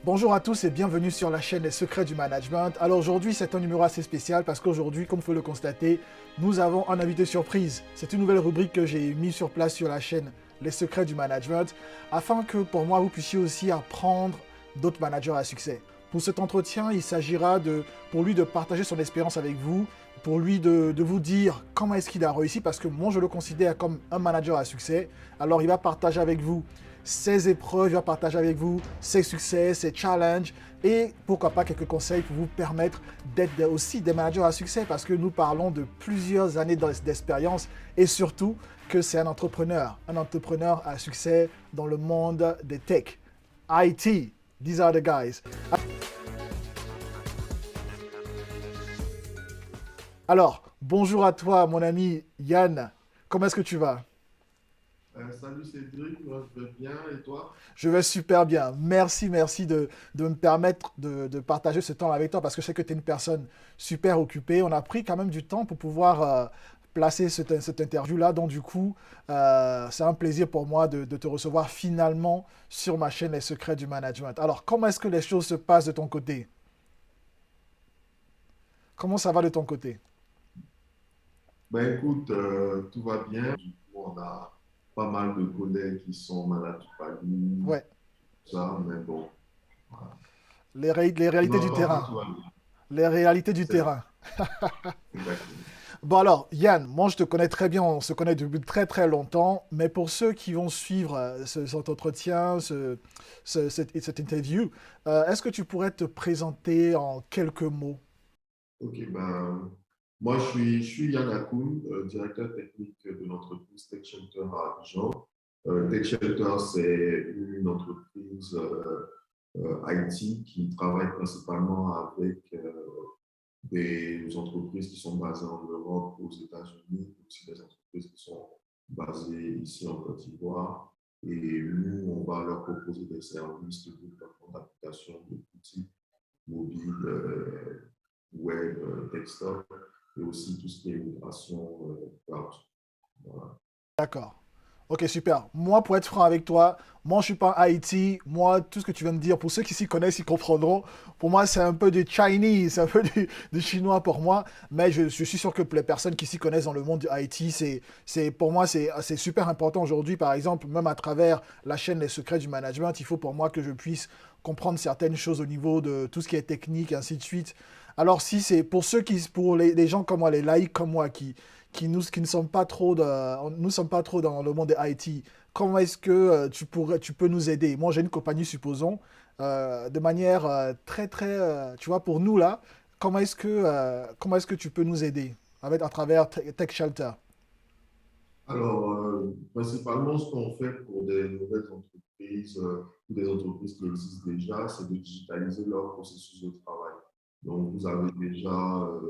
Bonjour à tous et bienvenue sur la chaîne Les Secrets du Management. Alors aujourd'hui c'est un numéro assez spécial parce qu'aujourd'hui, comme vous pouvez le constater, nous avons un invité surprise. C'est une nouvelle rubrique que j'ai mis sur place sur la chaîne Les Secrets du Management afin que pour moi vous puissiez aussi apprendre d'autres managers à succès. Pour cet entretien, il s'agira pour lui de partager son expérience avec vous, pour lui de vous dire comment est-ce qu'il a réussi parce que moi je le considère comme un manager à succès. Alors il va partager avec vous ses épreuves, il va partager avec vous ses succès, ses challenges et pourquoi pas quelques conseils pour vous permettre d'être aussi des managers à succès parce que nous parlons de plusieurs années d'expérience et surtout que c'est un entrepreneur à succès dans le monde des tech. IT, these are the guys. Alors, bonjour à toi mon ami Yann, comment est-ce que tu vas? Salut Cédric, moi je vais bien et toi? Je vais super bien. Merci de me permettre de partager ce temps avec toi parce que je sais que tu es une personne super occupée. On a pris quand même du temps pour pouvoir placer cette interview-là. Donc, du coup, c'est un plaisir pour moi de te recevoir finalement sur ma chaîne Les Secrets du Management. Alors, comment est-ce que les choses se passent de ton côté? Comment ça va de ton côté? Ben écoute, tout va bien. Du coup, on a pas mal de collègues qui sont malades du palu, Ouais, tout ça, mais bon, voilà. les Pour réalités du l'instant, terrain. tout va bien. Les réalités du C'est ça, terrain. exactement. Bon alors, Yann, moi je te connais très bien, on se connaît depuis très très longtemps, mais pour ceux qui vont suivre cet entretien, cette interview, est-ce que tu pourrais te présenter en quelques mots? Ok, ben moi je suis Yann Akoun, directeur technique de l'entreprise Tech Shelter à Abidjan. Tech Shelter, c'est une entreprise IT qui travaille principalement avec des entreprises qui sont basées en Europe, aux États-Unis, aussi des entreprises qui sont basées ici en Côte d'Ivoire. Et nous, on va leur proposer des services de développement d'applications de tout type, mobile, web, desktop, et aussi tout ce qui est migration cloud. Voilà. D'accord. Ok, super. Moi, pour être franc avec toi, moi, je suis pas Haïti. Moi, tout ce que tu viens de dire, pour ceux qui s'y connaissent, ils comprendront. Pour moi, c'est un peu du Chinese, c'est un peu du chinois pour moi. Mais je suis sûr que pour les personnes qui s'y connaissent dans le monde du Haïti, pour moi, c'est super important aujourd'hui. Par exemple, même à travers la chaîne Les Secrets du Management, il faut pour moi que je puisse comprendre certaines choses au niveau de tout ce qui est technique, ainsi de suite. Alors, si c'est pour pour les gens comme moi, les laïcs comme moi, qui ne sommes pas trop nous sommes pas trop dans le monde des IT. Comment est-ce que tu peux nous aider? Moi, j'ai une compagnie, supposons, de manière tu vois, pour nous là, comment est-ce que tu peux nous aider à travers Tech Shelter? Alors, principalement, ce qu'on fait pour des nouvelles entreprises ou des entreprises qui existent déjà, c'est de digitaliser leur processus de travail. Donc, vous avez déjà un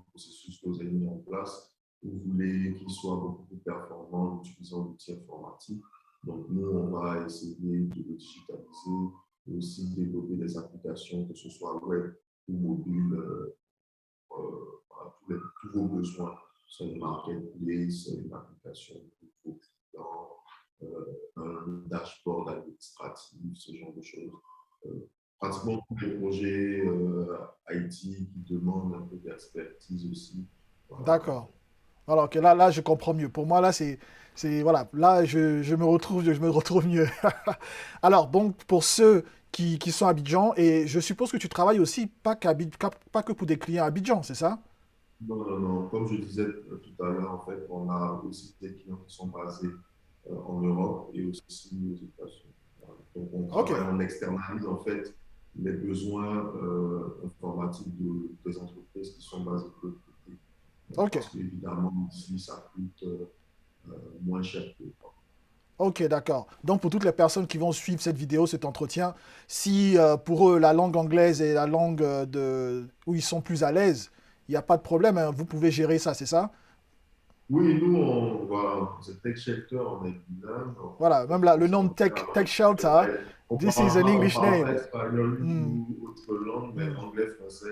processus que vous avez mis en place. Vous voulez qu'il soit beaucoup plus performant en utilisant l'outil informatique. Donc, nous, on va essayer de le digitaliser et aussi développer des applications, que ce soit web ou mobile, tous vos besoins. C'est une marketplace, une application pour vos clients, un dashboard administratif, ce genre de choses. Pratiquement tous les projets IT qui demandent un peu d'expertise aussi. Voilà. D'accord. Alors que là, je comprends mieux. Pour moi, là, voilà, là, je me retrouve mieux. Alors, donc, pour ceux qui sont à Abidjan, et je suppose que tu travailles aussi pas que pour des clients à Abidjan, c'est ça? Non, non, non. Comme je disais tout à l'heure, en fait, on a aussi des clients qui sont basés en Europe et aussi aux États-Unis. Voilà. Donc, on Ok, travaille, on externalise en fait les besoins informatiques des entreprises qui sont basées de l'autre côté. ok, Parce qu'évidemment, ici, ça coûte moins cher que ok, d'accord. Donc, pour toutes les personnes qui vont suivre cette vidéo, cet entretien, si pour eux, la langue anglaise est la langue où ils sont plus à l'aise, il n'y a pas de problème, hein, vous pouvez gérer ça, c'est ça? oui, nous, on va, c'est Tech Shelter, on est bilingue, Voilà, même là, on le sait nom anglais Tech avant. Shelter, On this is an on English parle pas name. espagnol Hmm, ou autre langue, mais hmm. anglais, français,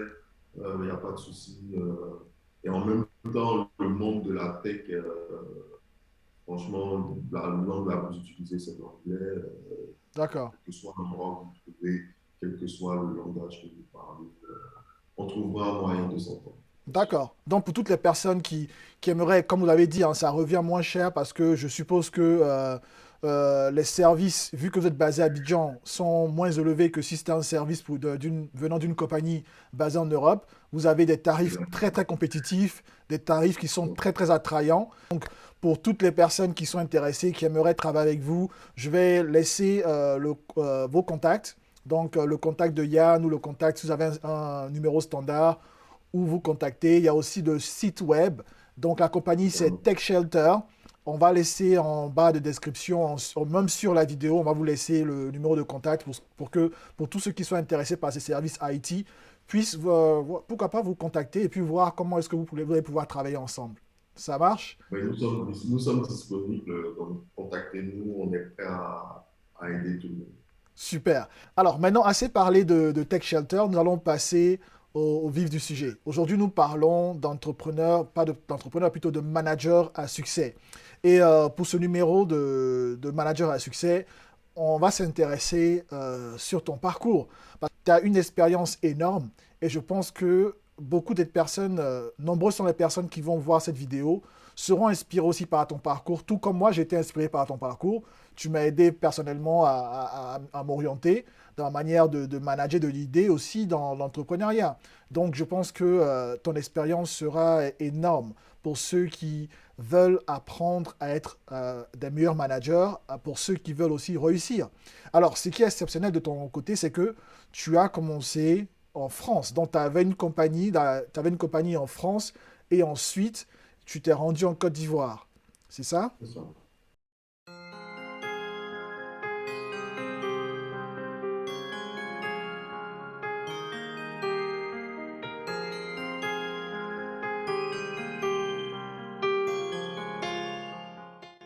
il n'y a pas de souci. Et en même temps, le monde de la tech, franchement, la langue la plus utilisée, c'est l'anglais. D'accord. Que ce soit en Europe, vous trouvez quel que que soit le langage que vous parlez, on trouvera un moyen de s'entendre. D'accord. Donc pour toutes les personnes qui aimeraient, comme vous l'avez dit, hein, ça revient moins cher parce que je suppose que les services, vu que vous êtes basé à Abidjan, sont moins élevés que si c'était un service venant d'une compagnie basée en Europe. Vous avez des tarifs très très compétitifs, des tarifs qui sont très très attrayants. Donc pour toutes les personnes qui sont intéressées, qui aimeraient travailler avec vous, je vais laisser vos contacts. Donc le contact de Yann ou le contact, si vous avez un numéro standard où vous contacter. Il y a aussi le site web. Donc la compagnie, c'est Tech Shelter. On va laisser en bas de description, même sur la vidéo, on va vous laisser le numéro de contact pour tous ceux qui sont intéressés par ces services IT puissent, pourquoi pas, vous contacter et puis voir comment est-ce que vous allez pouvoir travailler ensemble. Ça marche? Mais nous sommes disponibles, donc contactez-nous, on est prêt à aider tout le monde. Super. Alors maintenant, assez parlé de Tech Shelter, nous allons passer au vif du sujet. Aujourd'hui, nous parlons d'entrepreneurs, pas d'entrepreneurs, plutôt de managers à succès. Et pour ce numéro de manager à succès, on va s'intéresser sur ton parcours. Tu as une expérience énorme et je pense que beaucoup de personnes, nombreuses sont les personnes qui vont voir cette vidéo, seront inspirées aussi par ton parcours, tout comme moi j'ai été inspiré par ton parcours. Tu m'as aidé personnellement à m'orienter dans la manière de manager, de l'idée aussi dans l'entrepreneuriat. Donc je pense que ton expérience sera énorme pour ceux qui veulent apprendre à être des meilleurs managers, pour ceux qui veulent aussi réussir. Alors, ce qui est exceptionnel de ton côté, c'est que tu as commencé en France. Donc, tu avais t'avais une compagnie en France et ensuite, tu t'es rendu en Côte d'Ivoire. C'est ça? C'est ça.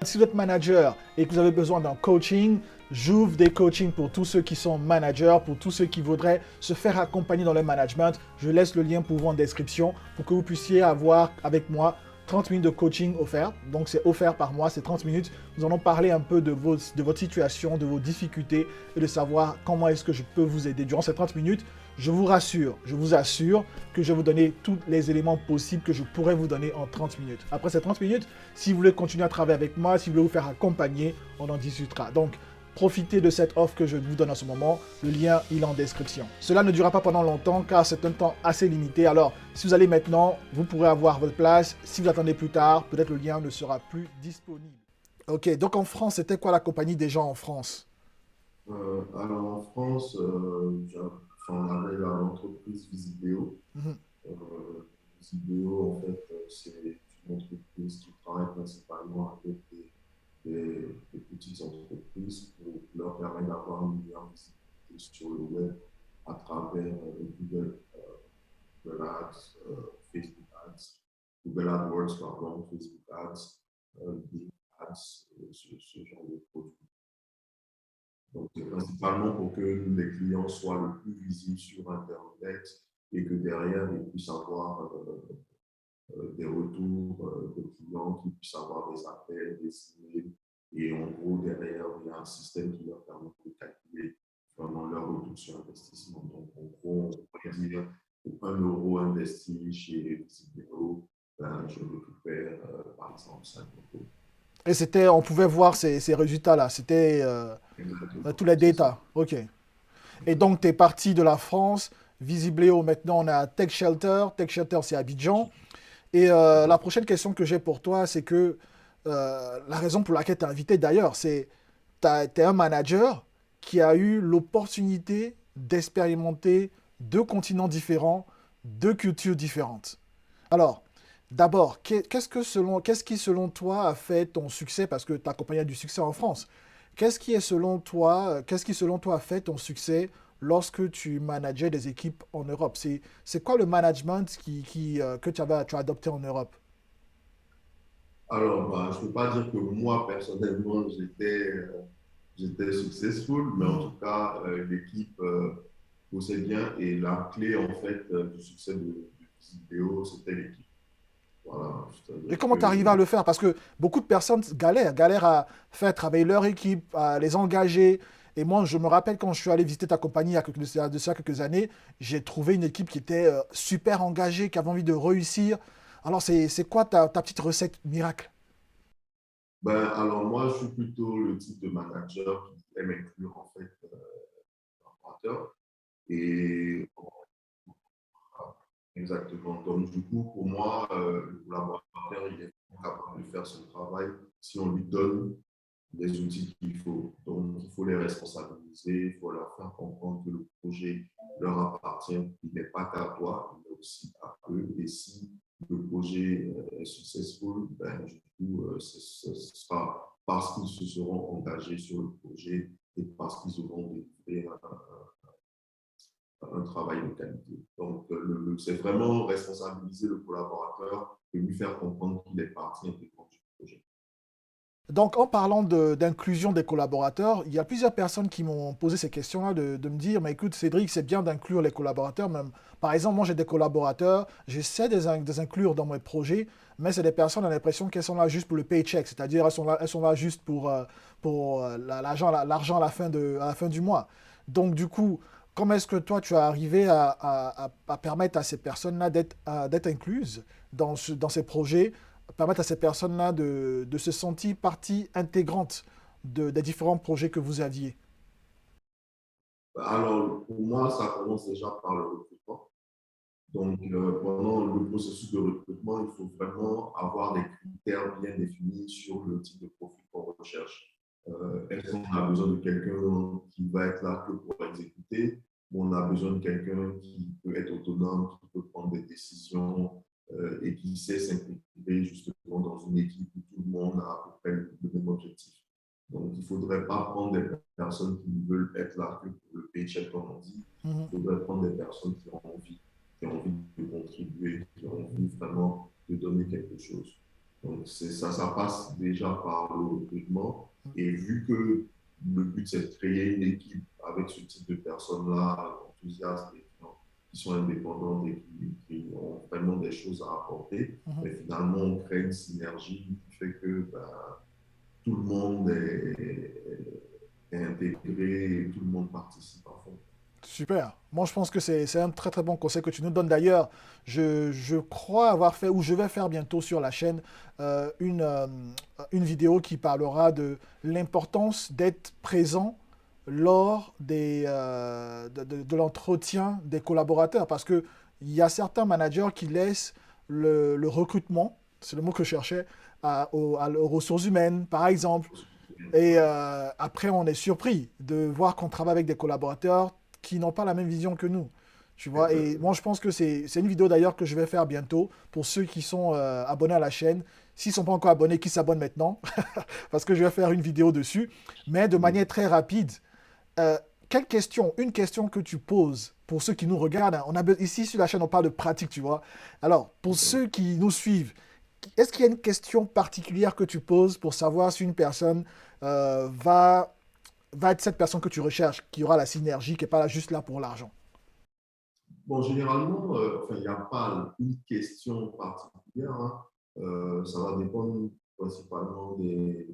Si vous êtes manager et que vous avez besoin d'un coaching, j'ouvre des coachings pour tous ceux qui sont managers, pour tous ceux qui voudraient se faire accompagner dans le management. Je laisse le lien pour vous en description pour que vous puissiez avoir avec moi 30 minutes de coaching offert. Donc c'est offert par mois, c'est 30 minutes. Nous allons parler un peu de votre situation, de vos difficultés et de savoir comment est-ce que je peux vous aider. Durant ces 30 minutes, je vous rassure, je vous assure que je vais vous donner tous les éléments possibles que je pourrais vous donner en 30 minutes. Après ces 30 minutes, si vous voulez continuer à travailler avec moi, si vous voulez vous faire accompagner, on en discutera. Donc, profitez de cette offre que je vous donne en ce moment. Le lien, il est en description. Cela ne durera pas pendant longtemps car c'est un temps assez limité. Alors, si vous allez maintenant, vous pourrez avoir votre place. Si vous attendez plus tard, peut-être le lien ne sera plus disponible. Ok, donc en France, c'était quoi la compagnie des gens en France? Alors en France, on avait l'entreprise Visidéo. Mhm. Visidéo, en fait, c'est une entreprise qui travaille principalement avec des petites entreprises pour leur permettre d'avoir une meilleure visibilité sur le web à travers Google Ads, Facebook Ads, Google AdWords, pardon, Facebook Ads, Bing Ads, ce genre de produits. Donc, c'est principalement pour que les clients soient le plus visibles sur Internet et que derrière, ils puissent avoir des retours de clients, qu'ils puissent avoir des appels, des emails. Et en gros, derrière, il y a un système qui leur permet de calculer vraiment leur retour sur investissement. Donc, en gros, on pourrait dire pour 1 € investi chez Visidéo, ben, je récupère par exemple 5 euros. Et c'était, on pouvait voir ces résultats-là. C'était tous les C'est ça. data. Ok. Et donc, tu es parti de la France. Visibleo, maintenant, on a Tech Shelter. Tech Shelter, c'est Abidjan. Et la prochaine question que j'ai pour toi, c'est que la raison pour laquelle tu es invité d'ailleurs, c'est que tu es un manager qui a eu l'opportunité d'expérimenter deux continents différents, deux cultures différentes. Alors, d'abord, qu'est-ce qui selon toi a fait ton succès, parce que ta compagnie a du succès en France. Qu'est-ce qui selon toi a fait ton succès lorsque tu manageais des équipes en Europe? C'est quoi le management que tu as adopté en Europe? Alors, bah, je ne peux pas dire que moi, personnellement, j'étais successful, mais en Mhm. tout cas, l'équipe poussait bien et la clé, en fait, du succès de Visidéo, c'était l'équipe. Voilà, Et c'est-à-dire comment tu arrives à que le faire? Parce que beaucoup de personnes galèrent à faire travailler leur équipe, à les engager. Et moi, je me rappelle quand je suis allé visiter ta compagnie de ça quelques années, j'ai trouvé une équipe qui était super engagée, qui avait envie de réussir. Alors, c'est quoi ta petite recette miracle? Ben, alors moi, je suis plutôt le type de manager qui aime inclure en fait l'opérateur. Et exactement. Donc, du coup, pour moi, le collaborateur, il est capable de faire son travail si on lui donne les outils qu'il faut. Donc, il faut les responsabiliser, il faut leur faire comprendre que le projet leur appartient, il n'est pas qu'à toi, il est aussi à eux. Et si le projet est successful, ben, du coup, ce sera parce qu'ils se seront engagés sur le projet et parce qu'ils auront délivré un travail de qualité. Donc, c'est vraiment responsabiliser le collaborateur et lui faire comprendre qu'il est partie intégrante du projet. Donc, en parlant d'inclusion des collaborateurs, il y a plusieurs personnes qui m'ont posé ces questions-là de me dire, mais écoute, Cédric, c'est bien d'inclure les collaborateurs. Même, par exemple, moi, j'ai des collaborateurs, j'essaie de les inclure dans mes projets, mais c'est des personnes, on a l'impression qu'elles sont là juste pour le paycheck, c'est-à-dire elles sont là juste pour l'argent à la fin du mois. Donc, du coup, comment est-ce que toi, tu as arrivé à permettre à ces personnes-là d'être incluses dans ces projets, permettre à ces personnes-là de se sentir partie intégrante des différents projets que vous aviez? Alors, pour moi, ça commence déjà par le recrutement. Donc, pendant le processus de recrutement, il faut vraiment avoir des critères bien définis sur le type de profil qu'on recherche. Est-ce qu'on a besoin de quelqu'un qui va être là que pour exécuter, ou on a besoin de quelqu'un qui peut être autonome, qui peut prendre des décisions et qui sait s'intégrer justement dans une équipe où tout le monde a à peu près le même objectif. Donc, il ne faudrait pas prendre des personnes qui veulent être là que pour le paycheck, comme on dit. Mhm. Il faudrait prendre des personnes qui ont envie de contribuer, qui ont envie vraiment de donner quelque chose. Donc, ça passe déjà par le recrutement. Et vu que le but, c'est de créer une équipe avec ce type de personnes-là, enthousiastes, et qui sont indépendantes et qui ont vraiment des choses à apporter, Mhm. mais finalement, on crée une synergie qui fait que tout le monde est intégré et tout le monde participe à fond. Super. Moi, je pense que c'est un très très bon conseil que tu nous donnes. D'ailleurs, je crois avoir fait, ou je vais faire bientôt sur la chaîne, une vidéo qui parlera de l'importance d'être présent lors de l'entretien des collaborateurs. Parce qu'il y a certains managers qui laissent le recrutement, c'est le mot que je cherchais, aux ressources humaines, par exemple. Et après, on est surpris de voir qu'on travaille avec des collaborateurs qui n'ont pas la même vision que nous. Tu vois, et moi Exactement. je pense que c'est une vidéo d'ailleurs que je vais faire bientôt pour ceux qui sont abonnés à la chaîne. S'ils ne sont pas encore abonnés, qu'ils s'abonnent maintenant, parce que je vais faire une vidéo dessus. Mais de manière très rapide, euh, une question que tu poses pour ceux qui nous regardent, hein, ici sur la chaîne on parle de pratique, tu vois. Alors, pour ceux qui nous suivent, est-ce qu'il y a une question particulière que tu poses pour savoir si une personne va être cette personne que tu recherches, qui aura la synergie, qui n'est pas là juste là pour l'argent? Bon, généralement, enfin, il n'y a pas une question particulière, hein. Ça va dépendre principalement des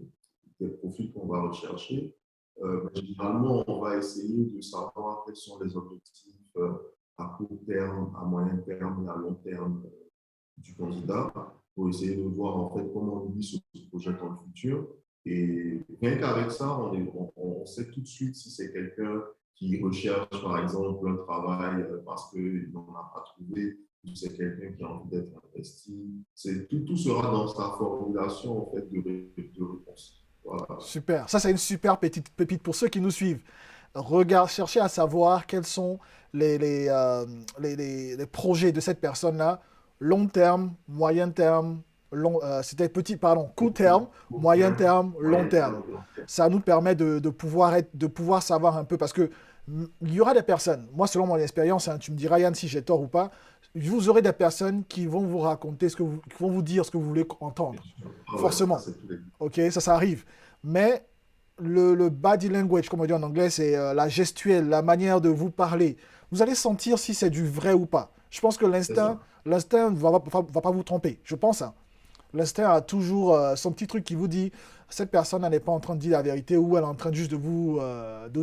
profils qu'on va rechercher. Mais généralement, on va essayer de savoir quels sont les objectifs à court terme, à moyen terme et à long terme du candidat pour essayer de voir en fait comment lui se projette dans le futur. Et rien qu'avec ça, on sait tout de suite si c'est quelqu'un qui recherche par exemple un travail parce qu'il n'en a pas trouvé, ou si c'est quelqu'un qui a envie d'être investi. Tout sera dans sa formulation en fait de réponse. Voilà. Super. Ça, c'est une super petite pépite pour ceux qui nous suivent. Regarde, cherchez à savoir quels sont les projets de cette personne-là, long terme, moyen terme, c'était petit, pardon, court terme, Court moyen terme, terme, long moyen terme. terme, long terme. Ça nous permet de pouvoir savoir un peu, parce que il y aura des personnes, moi selon mon expérience, hein, tu me diras Yann si j'ai tort ou pas, vous aurez des personnes qui vont vous raconter qui vont vous dire ce que vous voulez entendre, Ah ouais, ça forcément. c'est tous les Ok, ça arrive. Mais le body language, comme on dit en anglais, c'est la gestuelle, la manière de vous parler. Vous allez sentir si c'est du vrai ou pas. Je pense que c'est ça. l'instinct va pas vous tromper. Je pense, hein. L'instinct a toujours son petit truc qui vous dit, cette personne elle n'est pas en train de dire la vérité ou elle est en train juste de vous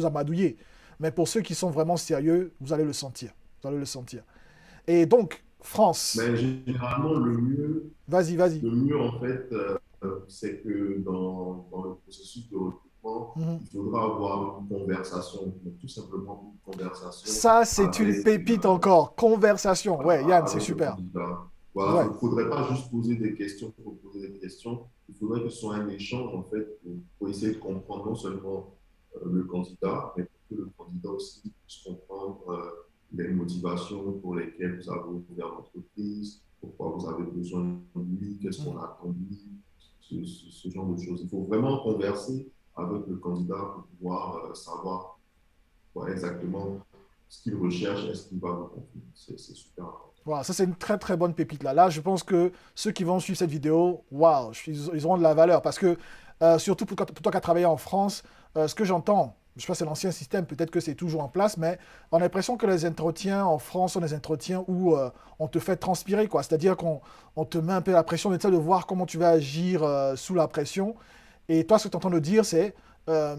amadouiller. Mais pour ceux qui sont vraiment sérieux, vous allez le sentir. Vous allez le sentir. Et donc, France, Mais généralement, vas-y, vas-y. le mieux en fait, c'est que dans le processus de recrutement, Mhm. il faudra avoir une conversation, donc tout simplement une conversation Ça, c'est une avec, pépite encore. Conversation. Ouais, Yann, c'est avec le super. candidat. Voilà, il Ouais. ne faudrait pas juste poser des questions pour poser des questions. Il faudrait que ce soit un échange, en fait, pour essayer de comprendre non seulement le candidat, mais pour que le candidat aussi puisse comprendre les motivations pour lesquelles vous avez ouvert l'entreprise, pourquoi vous avez besoin de lui, qu'est-ce qu'on Mhm. attend de lui, ce genre de choses. Il faut vraiment converser avec le candidat pour pouvoir savoir exactement ce qu'il recherche et ce qu'il va vous confier. C'est super important. Voilà, ça c'est une très très bonne pépite là. Là, je pense que ceux qui vont suivre cette vidéo, waouh, ils auront de la valeur parce que surtout pour toi qui as travaillé en France, ce que j'entends, je sais pas, c'est l'ancien système, peut-être que c'est toujours en place, mais on a l'impression que les entretiens en France sont des entretiens où on te fait transpirer, quoi. C'est-à-dire qu'on te met un peu la pression, on essaie de voir comment tu vas agir sous la pression. Et toi, ce que tu entends de dire, c'est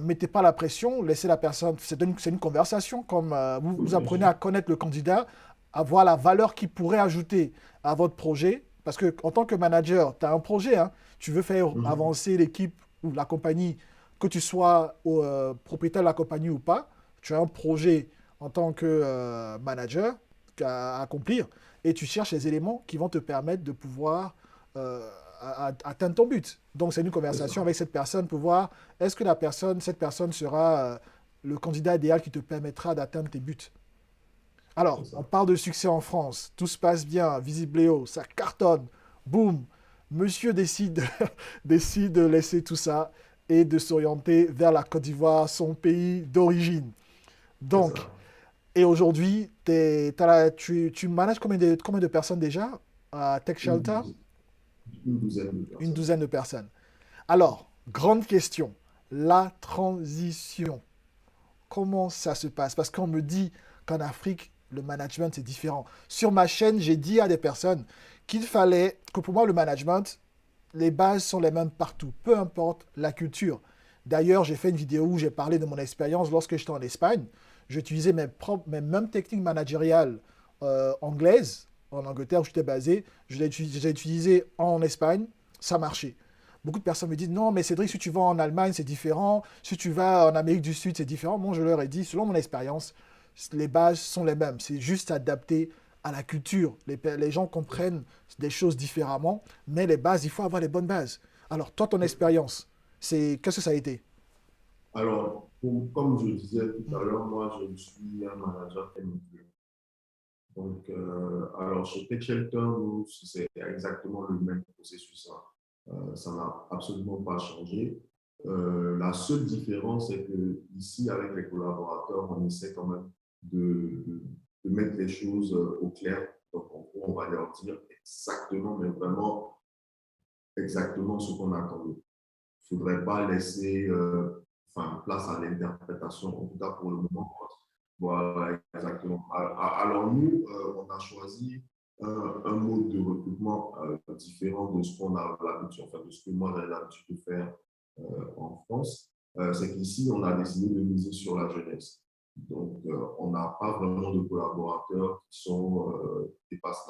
mettez pas la pression, laissez la personne. C'est une conversation, comme Oui, vous bien apprenez sûr. à connaître le candidat, à voir la valeur qu'il pourrait ajouter à votre projet. Parce que en tant que manager, tu as un projet, hein, tu veux faire Mhm. avancer l'équipe ou la compagnie, que tu sois propriétaire de la compagnie ou pas, tu as un projet en tant que manager à accomplir et tu cherches les éléments qui vont te permettre de pouvoir euh, atteindre ton but. Donc, c'est une C'est conversation ça. avec cette personne pour voir est-ce que cette personne sera le candidat idéal qui te permettra d'atteindre tes buts. C'est Alors, on ça. parle de succès en France, tout se passe bien, Visibléo, ça cartonne, boum, monsieur décide, décide de laisser tout ça et de s'orienter vers la Côte d'Ivoire, son pays d'origine. C'est Donc, ça. et aujourd'hui, tu manages combien de personnes déjà à Tech Une Shelter? douzaine, une douzaine de Une personnes. douzaine de personnes. Alors, grande question, la transition, comment ça se passe? Parce qu'on me dit qu'en Afrique, le management, c'est différent. Sur ma chaîne, j'ai dit à des personnes qu'il fallait que pour moi, le management, les bases sont les mêmes partout, peu importe la culture. D'ailleurs, j'ai fait une vidéo où j'ai parlé de mon expérience lorsque j'étais en Espagne. J'utilisais mes mêmes techniques managériales anglaises en Angleterre où j'étais basé. Je les ai utilisées en Espagne, ça marchait. Beaucoup de personnes me disent non, mais Cédric, si tu vas en Allemagne, c'est différent. Si tu vas en Amérique du Sud, c'est différent. Moi, je leur ai dit, selon mon expérience, les bases sont les mêmes. C'est juste adapté à la culture. Les gens comprennent des choses différemment, mais les bases, il faut avoir les bonnes bases. Alors, toi, ton expérience, qu'est-ce que ça a été? Comme je disais tout Mm. à l'heure, moi, je suis un manager MBA. Donc, alors, chez Tech Shelter, nous, c'est exactement le même processus, hein. Ça n'a absolument pas changé. La seule différence, c'est que ici, avec les collaborateurs, on essaie quand même de mettre les choses au clair. Donc, en gros, on va leur dire exactement, mais vraiment exactement ce qu'on attend. Il ne faudrait pas laisser place à l'interprétation, en tout cas pour le moment. Voilà, exactement. Alors nous, on a choisi un mode de recrutement différent de ce qu'on a l'habitude, enfin de ce que moi j'ai l'habitude de faire en France. C'est qu'ici, on a décidé de miser sur la jeunesse. Donc, on n'a pas vraiment de collaborateurs qui dépassent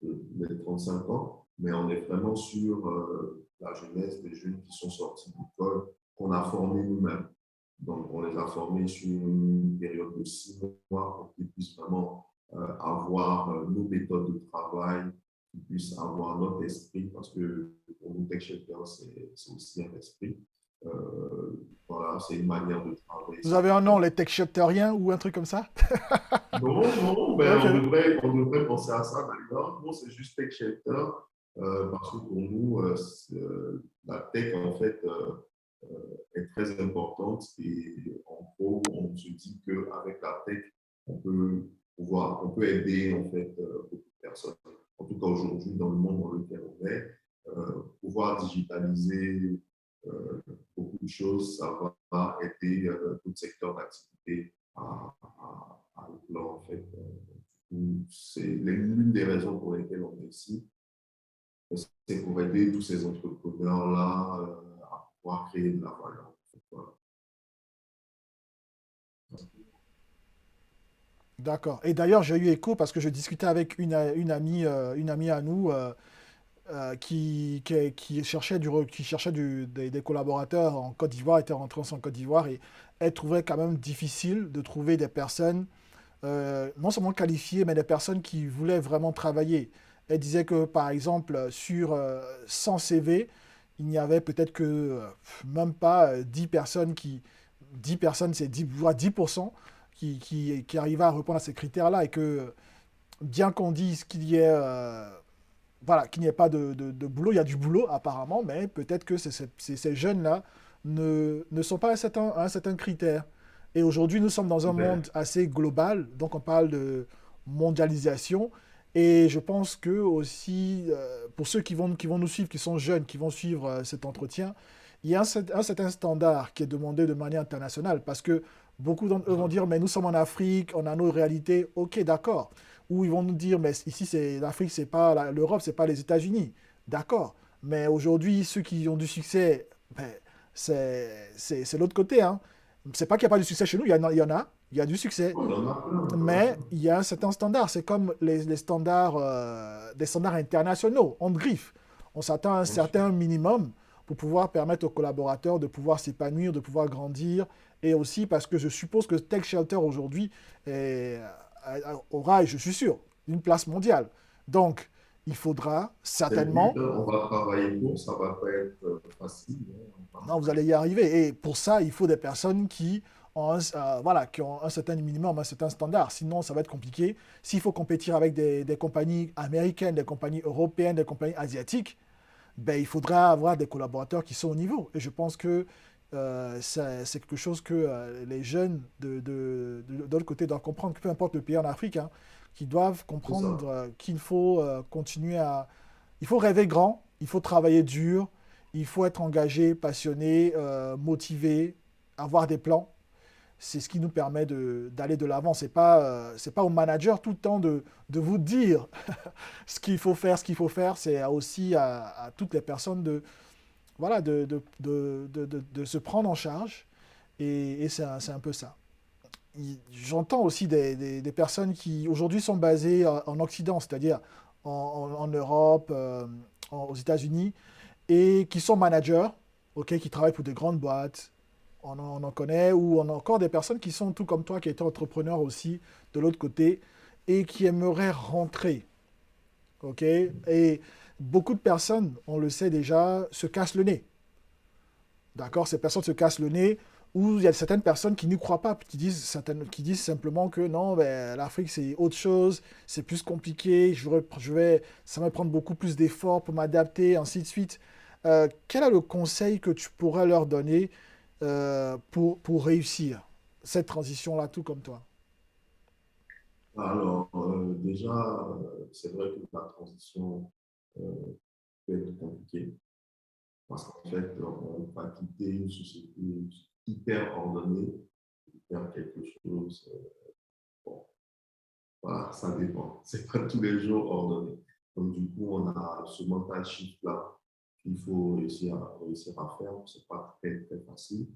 les 35 ans, mais on est vraiment sur la jeunesse, des jeunes qui sont sortis d'école, qu'on a formés nous-mêmes. Donc, on les a formés sur une période de 6 mois pour qu'ils puissent vraiment avoir nos méthodes de travail, qu'ils puissent avoir notre esprit, parce que pour nous, Tech Shelter, c'est aussi un esprit. Voilà, c'est une manière de travailler. Vous avez un nom, les tech shopteriens ou un truc comme ça? Non, non, ben Ok. on devrait penser à ça d'ailleurs. Non, c'est juste Tech Shelter, parce que pour nous, la tech, en fait, est très importante et en gros, on se dit qu'avec la tech, on peut aider en fait beaucoup de personnes. En tout cas, aujourd'hui, dans le monde dans lequel on est, pouvoir digitaliser beaucoup de choses, ça va aider tout secteur d'activité à éclore en fait. C'est l'une des raisons pour lesquelles on est ici. C'est pour aider tous ces entrepreneurs-là à pouvoir créer de la valeur. Voilà. D'accord. Et d'ailleurs, j'ai eu écho parce que je discutais avec une amie à nous qui cherchait, des collaborateurs en Côte d'Ivoire, était rentrée en Côte d'Ivoire et elle trouvait quand même difficile de trouver des personnes non seulement qualifiées, mais des personnes qui voulaient vraiment travailler. Elle disait que, par exemple, sur 100 CV, il n'y avait peut-être que même pas 10 personnes 10 personnes, c'est 10, voire 10% qui arrivaient à répondre à ces critères-là et que bien qu'on dise qu'il y ait voilà, qu'il n'y ait pas de boulot. Il y a du boulot apparemment, mais peut-être que ces jeunes-là ne sont pas à un certain critère. Et aujourd'hui, nous sommes dans un Super. monde assez global, donc on parle de mondialisation. Et je pense que aussi, pour ceux qui vont nous suivre, qui sont jeunes, qui vont suivre cet entretien, il y a un certain standard qui est demandé de manière internationale. Parce que beaucoup d'entre eux vont dire, mais nous sommes en Afrique, on a nos réalités. Ok, d'accord. Ou ils vont nous dire, mais ici, c'est l'Afrique, c'est pas l'Europe, c'est pas les États-Unis. D'accord. Mais aujourd'hui, ceux qui ont du succès, ben, c'est l'autre côté. Hein. C'est pas qu'il n'y a pas de succès chez nous, il y a du succès. On en a plein, on en a Mais plein. il y a un certain standard. C'est comme les standards, des standards internationaux. On griffe. On s'attend à un Bien sûr. certain minimum pour pouvoir permettre aux collaborateurs de pouvoir s'épanouir, de pouvoir grandir. Et aussi parce que je suppose que Tech Shelter aujourd'hui aura, et je suis sûr, une place mondiale. Donc, il faudra C'est le but, certainement, hein. On va travailler pour, ça va pas être facile, hein. non, vous allez y arriver. Et pour ça, il faut des personnes qui ont voilà, qui ont un certain minimum, un certain standard. Sinon, ça va être compliqué. S'il faut compétir avec des compagnies américaines, des compagnies européennes, des compagnies asiatiques, ben, il faudra avoir des collaborateurs qui sont au niveau. Et je pense que c'est quelque chose que les jeunes de l'autre côté doivent comprendre, que peu importe le pays en Afrique, hein, qui doivent C'est comprendre ça. qu'il faut continuer à... Il faut rêver grand, il faut travailler dur, il faut être engagé, passionné, motivé, avoir des plans. C'est ce qui nous permet d'aller de l'avant. C'est pas au manager tout le temps de vous dire ce qu'il faut faire, ce qu'il faut faire. C'est aussi à toutes les personnes voilà, de se prendre en charge. Et c'est un peu ça. J'entends aussi des personnes qui aujourd'hui sont basées en Occident, c'est-à-dire en Europe, aux États-Unis, et qui sont managers, ok, qui travaillent pour des grandes boîtes. On en connaît, ou on a encore des personnes qui sont tout comme toi, qui étaient entrepreneurs aussi de l'autre côté, et qui aimeraient rentrer. Ok. Et beaucoup de personnes, on le sait déjà, se cassent le nez. D'accord. Ces personnes se cassent le nez, ou il y a certaines personnes qui n'y croient pas, qui disent simplement que non, ben, l'Afrique c'est autre chose, c'est plus compliqué, ça va me prendre beaucoup plus d'efforts pour m'adapter, ainsi de suite. Quel est le conseil que tu pourrais leur donner pour réussir cette transition-là, tout comme toi? Alors, déjà, c'est vrai que la transition euh, peut être compliquée parce qu'en fait, on va quitter une société hyper ordonnée vers quelque chose. Bon, voilà, ça dépend. C'est pas tous les jours ordonné. Donc, du coup, on a ce mental shift-là qu'il faut réussir à faire. C'est pas très, très facile.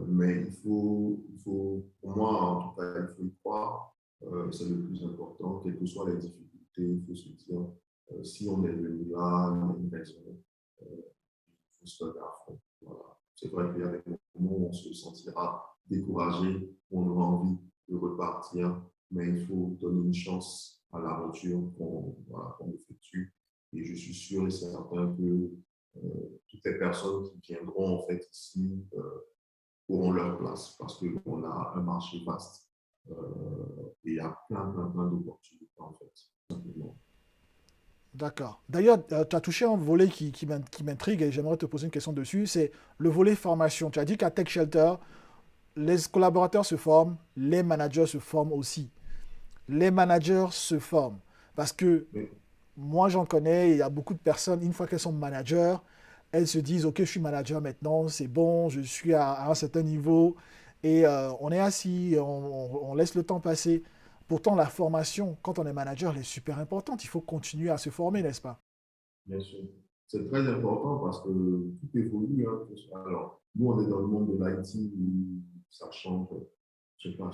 Mais pour moi, en tout cas, il faut y croire. C'est le plus important. Quelles que soient les difficultés, il faut se dire, si on est venu là, il y a une raison. Euh, il faut se donner à fond. Voilà. C'est vrai qu'il y a des moments où on se sentira découragé, où on aura envie de repartir, mais il faut donner une chance à l'aventure qu'on effectue. Et je suis sûr et certain que toutes les personnes qui viendront en fait ici auront leur place parce qu'on a un marché vaste et il y a plein d'opportunités en fait, simplement. D'accord. D'ailleurs, tu as touché un volet qui m'intrigue et j'aimerais te poser une question dessus, c'est le volet formation. Tu as dit qu'à Tech Shelter, les collaborateurs se forment, les managers se forment aussi. Les managers se forment. Parce que Mais, moi, j'en connais, il y a beaucoup de personnes, une fois qu'elles sont managers, elles se disent, OK, je suis manager maintenant, c'est bon, je suis à un certain niveau. Et on est assis, on laisse le temps passer. Pourtant, la formation, quand on est manager, elle est super importante. Il faut continuer à se former, n'est-ce pas? bien sûr. C'est très important parce que tout évolue, hein. Alors, nous, on est dans le monde de l'IT où ça change, je sais pas,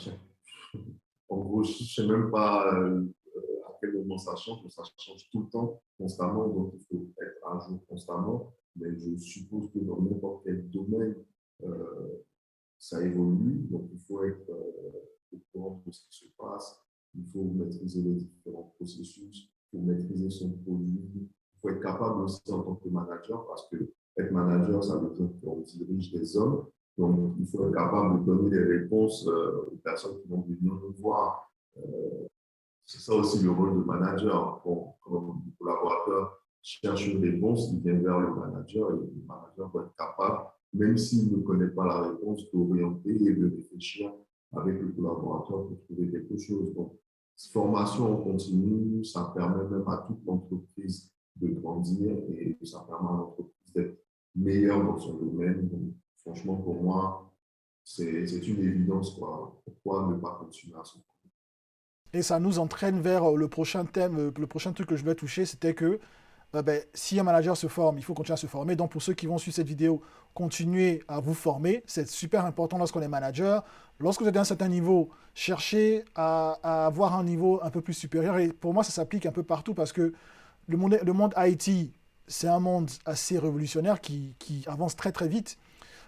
en gros, je ne sais même pas à quel moment ça change, mais ça change tout le temps, constamment, donc il faut être à jour constamment. Mais je suppose que dans n'importe quel domaine, euh, ça évolue, donc il faut être au courant de ce qui se passe, il faut maîtriser les différents processus, il faut maîtriser son produit, il faut être capable aussi en tant que manager, parce que être manager, ça veut dire qu'on dirige des hommes, donc il faut être capable de donner des réponses aux personnes qui vont venir nous voir. C'est ça aussi le rôle de manager. Quand le collaborateur cherche une réponse, il vient vers le manager et le manager doit être capable, même s'il ne connaît pas la réponse, d'orienter et de réfléchir avec le collaborateur pour trouver quelque chose. Donc, formation en continu, ça permet même à toute l'entreprise de grandir et ça permet à l'entreprise d'être meilleure dans son domaine. Donc, franchement, pour moi, c'est une évidence, quoi. Pourquoi ne pas continuer à se former? Et ça nous entraîne vers le prochain thème, le prochain truc que je vais toucher, c'était que ben, si un manager se forme, il faut continuer à se former. Donc pour ceux qui vont suivre cette vidéo, continuez à vous former. C'est super important lorsqu'on est manager. Lorsque vous êtes à un certain niveau, cherchez à avoir un niveau un peu plus supérieur. Et pour moi, ça s'applique un peu partout parce que le monde IT, c'est un monde assez révolutionnaire qui avance très très vite.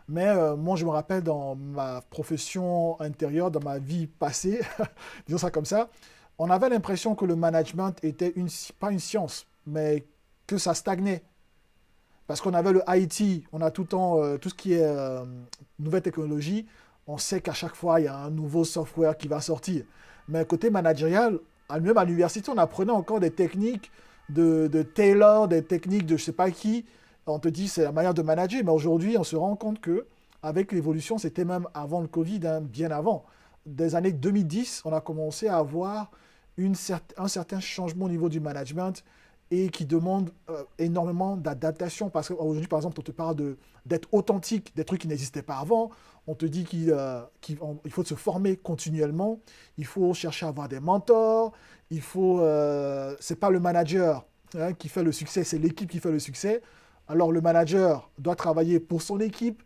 Mais moi, je me rappelle dans ma profession intérieure, dans ma vie passée, disons ça comme ça, on avait l'impression que le management était pas une science, mais que ça stagnait. Parce qu'on avait le IT, on a tout le temps tout ce qui est nouvelle technologie, on sait qu'à chaque fois, il y a un nouveau software qui va sortir. Mais côté managérial, même à l'université, on apprenait encore des techniques de Taylor, des techniques de je ne sais pas qui. On te dit c'est la manière de manager, mais aujourd'hui, on se rend compte que avec l'évolution, c'était même avant le Covid, hein, bien avant. Des années 2010, on a commencé à avoir un certain changement au niveau du management et qui demande énormément d'adaptation. Parce qu'aujourd'hui, par exemple, on te parle d'être authentique, des trucs qui n'existaient pas avant. On te dit qu'il faut se former continuellement. Il faut chercher à avoir des mentors. C'est pas le manager hein, qui fait le succès, c'est l'équipe qui fait le succès. Alors le manager doit travailler pour son équipe.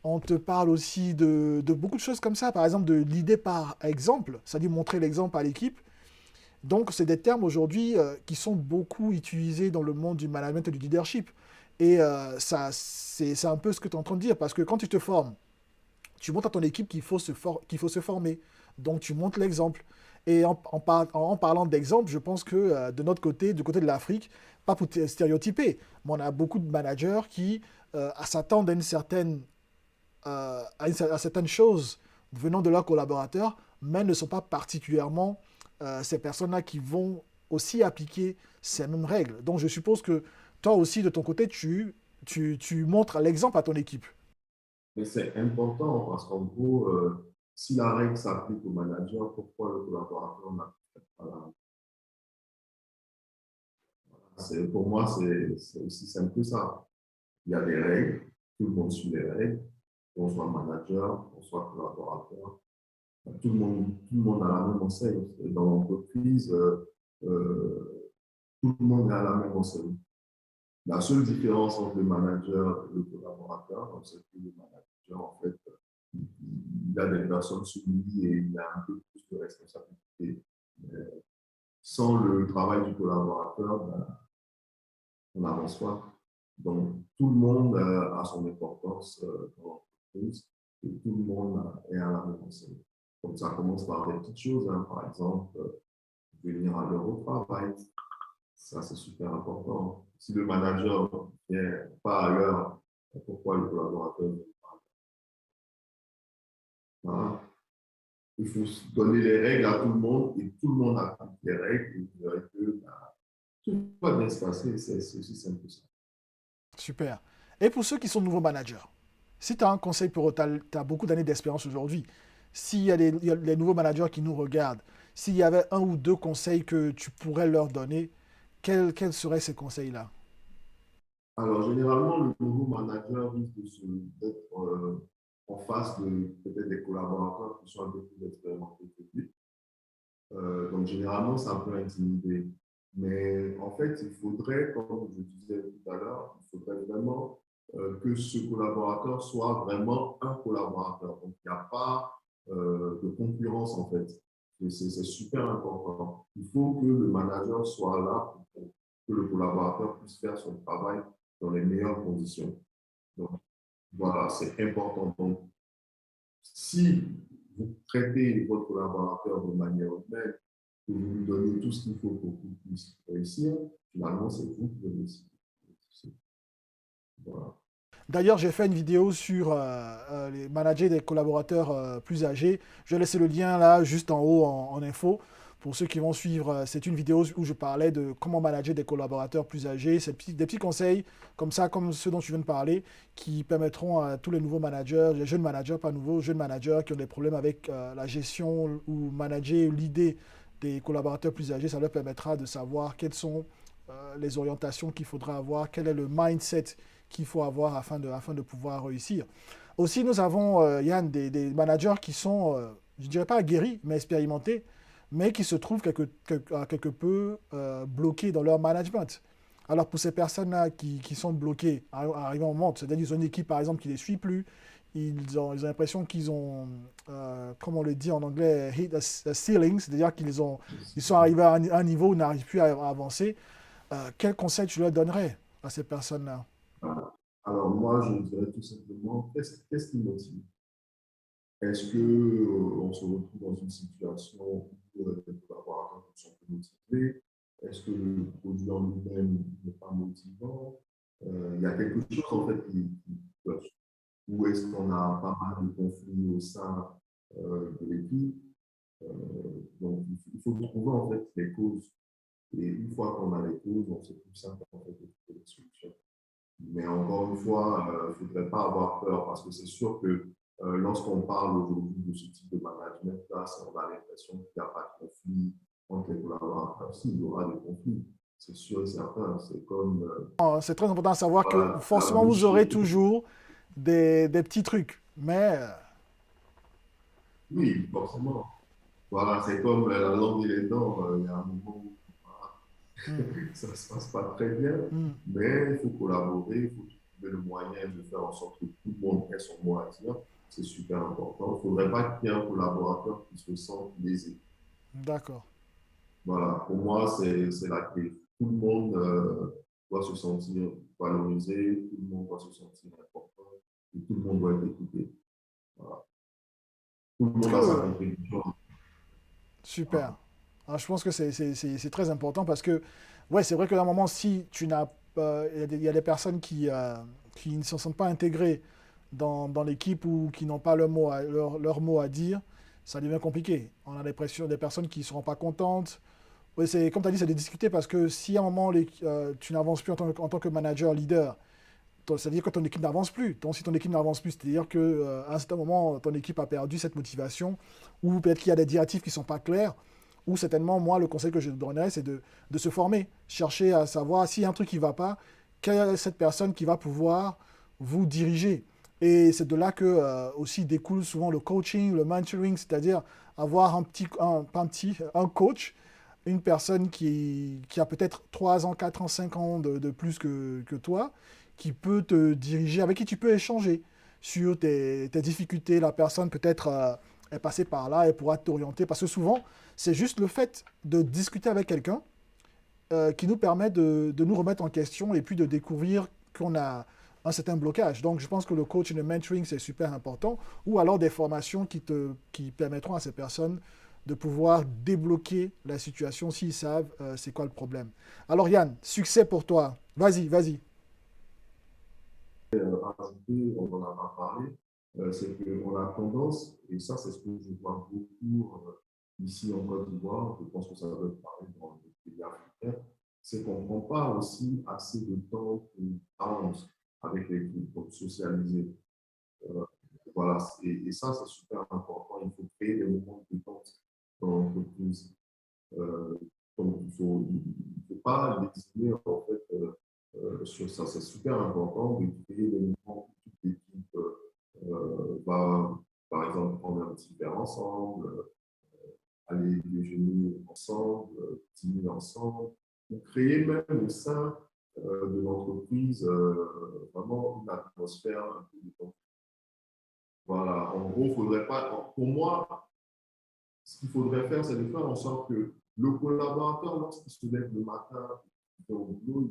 On te parle aussi de beaucoup de choses comme ça. Par exemple, de l'idée par exemple, c'est-à-dire montrer l'exemple à l'équipe. Donc, c'est des termes aujourd'hui qui sont beaucoup utilisés dans le monde du management et du leadership. Et c'est un peu ce que tu es en train de dire, parce que quand tu te formes, tu montres à ton équipe qu'il faut se former. Donc, tu montres l'exemple. Et en parlant d'exemple, je pense que de notre côté, du côté de l'Afrique, pas pour stéréotyper, mais on a beaucoup de managers qui s'attendent à certaines choses venant de leurs collaborateurs, mais ne sont pas particulièrement ces personnes-là qui vont aussi appliquer ces mêmes règles. Donc je suppose que toi aussi, de ton côté, tu montres l'exemple à ton équipe. Mais c'est important parce qu'en gros, si la règle s'applique au manager, pourquoi le collaborateur n'applique pas la règle? Pour moi, c'est aussi simple que ça. Il y a des règles, tout le monde suit les règles, qu'on soit manager, qu'on soit collaborateur. Tout le monde a la même enseigne. Dans l'entreprise, tout le monde est à la même enseigne. La seule différence entre le manager et le collaborateur, c'est que le manager, en fait, il a des personnes sous lui et il a un peu plus de responsabilité. Mais sans le travail du collaborateur, ben, on n'avance pas. Donc, tout le monde a son importance dans l'entreprise et tout le monde est à la même enseigne. Donc, ça commence par des petites choses, hein. Par exemple, venir à l'heure au travail. Ça, c'est super important. Si le manager ne vient pas à l'heure, pourquoi le collaborateur ne vient pas? Voilà. Il faut donner les règles à tout le monde et tout le monde applique les règles. Et vous verrez que tout va bien se passer. C'est aussi simple que ça. Super. Et pour ceux qui sont nouveaux managers, si tu as un conseil pour eux, tu as beaucoup d'années d'expérience aujourd'hui, il y a les nouveaux managers qui nous regardent, s'il y avait un ou deux conseils que tu pourrais leur donner, quels seraient ces conseils-là? Alors, généralement, le nouveau manager risque d'être en face de peut-être des collaborateurs qui sont un peu plus expérimentés que lui. Donc, généralement, ça peut intimider. Mais en fait, il faudrait, comme je disais tout à l'heure, il faudrait vraiment que ce collaborateur soit vraiment un collaborateur. Donc, il n'y a pas de concurrence, en fait. C'est super important. Il faut que le manager soit là pour que le collaborateur puisse faire son travail dans les meilleures conditions. Donc, voilà, c'est important. Donc, si vous traitez votre collaborateur de manière humaine, que vous lui donnez tout ce qu'il faut pour qu'il puisse réussir, finalement, c'est vous qui réussissez. Voilà. D'ailleurs, j'ai fait une vidéo sur les managers des collaborateurs plus âgés. Je vais laisser le lien là, juste en haut en info. Pour ceux qui vont suivre, c'est une vidéo où je parlais de comment manager des collaborateurs plus âgés. C'est des petits conseils comme ça, comme ceux dont tu viens de parler, qui permettront à tous les nouveaux managers, les jeunes managers, pas nouveaux, jeunes managers qui ont des problèmes avec la gestion ou manager l'idée des collaborateurs plus âgés. Ça leur permettra de savoir quelles sont les orientations qu'il faudra avoir, quel est le mindset qu'il faut avoir afin de pouvoir réussir. Aussi, nous avons, Yann, des managers qui sont, je ne dirais pas aguerris, mais expérimentés, mais qui se trouvent quelque peu bloqués dans leur management. Alors pour ces personnes-là qui sont bloquées, arrivant au moment, c'est-à-dire qu'ils ont une équipe par exemple qui ne les suit plus, ils ont l'impression qu'ils ont, comme on le dit en anglais, hit a ceiling, c'est-à-dire ils sont arrivés à un niveau où ils n'arrivent plus à avancer. Quel conseil tu leur donnerais à ces personnes-là? Alors, moi, je dirais tout simplement, qu'est-ce qui motive? Est-ce que on se retrouve dans une situation où les collaborateurs ne sont plus motivés? Est-ce que le produit en lui-même n'est pas motivant? Il y a quelque chose en fait qui cloche. Ou est-ce qu'on a pas mal de conflits au sein de l'équipe? Euh, donc, il faut trouver en fait les causes. Et une fois qu'on a les causes, on c'est plus simple en fait de trouver des solutions. Mais encore une fois, il ne faudrait pas avoir peur parce que c'est sûr que lorsqu'on parle aujourd'hui de ce type de management-là, on a l'impression qu'il n'y a pas de conflit entre les collaborateurs. Si, il y aura des conflits, c'est sûr et certain. C'est comme C'est très important de savoir que voilà, la forcément vous bouche. aurez toujours des petits trucs. Mais Oui, forcément. Voilà, c'est comme la langue et les dents. Il y a un moment où hmm, ça ne se passe pas très bien, hmm, mais il faut collaborer, il faut trouver le moyen de faire en sorte que tout le monde ait son mot à dire. C'est super important. Il ne faudrait pas qu'il y ait un collaborateur qui se sente lésé. d'accord. Voilà, pour moi, c'est la clé. Tout le monde doit se sentir valorisé, tout le monde doit se sentir important et tout le monde doit être écouté. Voilà. Tout le monde a sa Cool, contribution. super. Ah, je pense que c'est très important parce que, ouais, c'est vrai que d'un moment, si tu n'as pas, il y a des personnes qui ne se sentent pas intégrées dans l'équipe ou qui n'ont pas leur mot à dire, ça devient compliqué. On a l'impression des personnes qui ne seront pas contentes. Oui, c'est comme tu as dit, c'est de discuter parce que si à un moment tu n'avances plus en tant que manager, leader, c'est-à-dire que ton équipe n'avance plus. Donc si ton équipe n'avance plus, c'est-à-dire qu'à un certain moment, ton équipe a perdu cette motivation, ou peut-être qu'il y a des directives qui ne sont pas claires, ou certainement, moi, le conseil que je donnerais, c'est de se former, chercher à savoir s'il y a un truc qui ne va pas, quelle est cette personne qui va pouvoir vous diriger. Et c'est de là que aussi découle souvent le coaching, le mentoring, c'est-à-dire avoir pas un petit, un coach, une personne qui a peut-être 3 ans, 4 ans, 5 ans de plus que toi, qui peut te diriger, avec qui tu peux échanger sur tes difficultés. La personne peut-être est passée par là et pourra t'orienter. Parce que souvent, c'est juste le fait de discuter avec quelqu'un qui nous permet de nous remettre en question et puis de découvrir qu'on a un certain blocage. Donc, je pense que le coaching et le mentoring, c'est super important. Ou alors des formations qui permettront à ces personnes de pouvoir débloquer la situation s'ils savent c'est quoi le problème. Alors, Yann, succès pour toi. Vas-y, vas-y. Ajouter, on en a pas parlé, c'est qu'on a tendance, et ça c'est ce que je vois beaucoup ici en Côte d'Ivoire, je pense que ça doit être pareil dans les pays africains, c'est qu'on ne prend pas aussi assez de temps pour parler avec l'équipe, pour socialiser. Euh, voilà, et ça c'est super important, il faut créer des moments de détente dans l'entreprise. Euh, donc il faut pas décider en fait sur ça. C'est super important de créer des moments où toute l'équipe va, par exemple, prendre un petit verre ensemble, aller déjeuner ensemble, dîner ensemble. ou créer même au sein de l'entreprise vraiment une atmosphère un peu de. Voilà, en gros, faudrait pas, pour moi, ce qu'il faudrait faire, c'est de faire en sorte que le collaborateur, lorsqu'il se lève le matin, il va au boulot,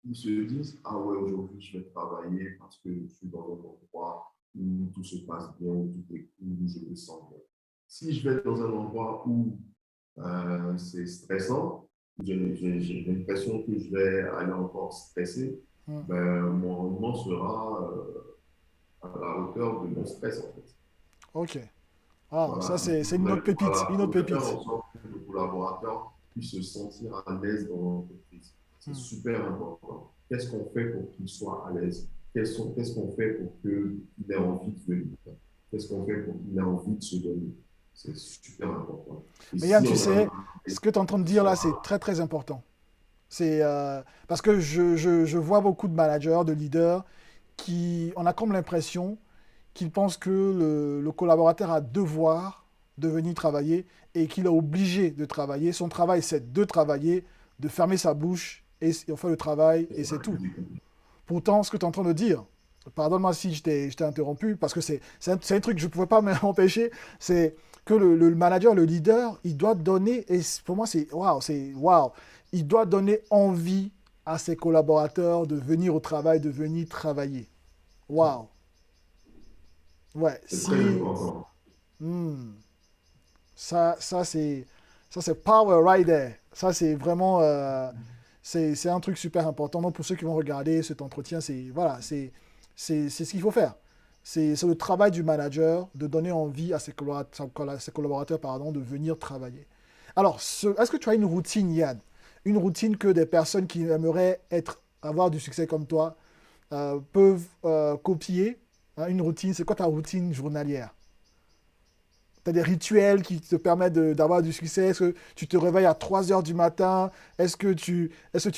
ils se disent, ah ouais, aujourd'hui, je vais travailler parce que je suis dans un endroit où tout se passe bien, où tout est cool, où je me sens bien. Si je vais dans un endroit où c'est stressant, j'ai l'impression que je vais aller encore stresser, Hmm. ben, mon rendement sera à la hauteur de mon stress, en fait. Ok. Ah, ça, Voilà, c'est une autre pépite. voilà, Une autre faudrait faire pépite. en sorte que le collaborateur puisse se sentir à l'aise dans l'entreprise. C'est Hmm. super important. Qu'est-ce qu'on fait pour qu'il soit à l'aise? Qu'est-ce qu'on fait pour qu'il ait envie de venir? Qu'est-ce qu'on fait pour qu'il ait envie de se donner? C'est super important. Et Mais Yann, si tu on a sais, un ce que tu es en train de qui dire là, soit c'est très très important. C'est parce que je vois beaucoup de managers, de leaders qui, on a comme l'impression qu'ils pensent que le collaborateur a devoir de venir travailler et qu'il est obligé de travailler. Son travail, c'est de travailler, de fermer sa bouche et on fait le travail et c'est tout. Pourtant, ce que tu es en train de dire, pardonne-moi si je t'ai interrompu, parce que c'est un truc que je ne pouvais pas m'empêcher, c'est que le manager, le leader, il doit donner, et pour moi c'est waouh, il doit donner envie à ses collaborateurs de venir au travail, de venir travailler. Waouh. Ouais, c'est très si, important. hmm, ça, ça c'est power right there. Ça c'est vraiment, c'est un truc super important. Donc pour ceux qui vont regarder cet entretien, c'est voilà, c'est ce qu'il faut faire. C'est le travail du manager de donner envie à ses collaborateurs pardon, de venir travailler. Alors, est-ce que tu as une routine, Yann? Une routine que des personnes qui aimeraient avoir du succès comme toi peuvent copier, hein, une routine, c'est quoi ta routine journalière? Tu as des rituels qui te permettent d'avoir du succès? Est-ce que tu te réveilles à 3 heures du matin? Est-ce que tu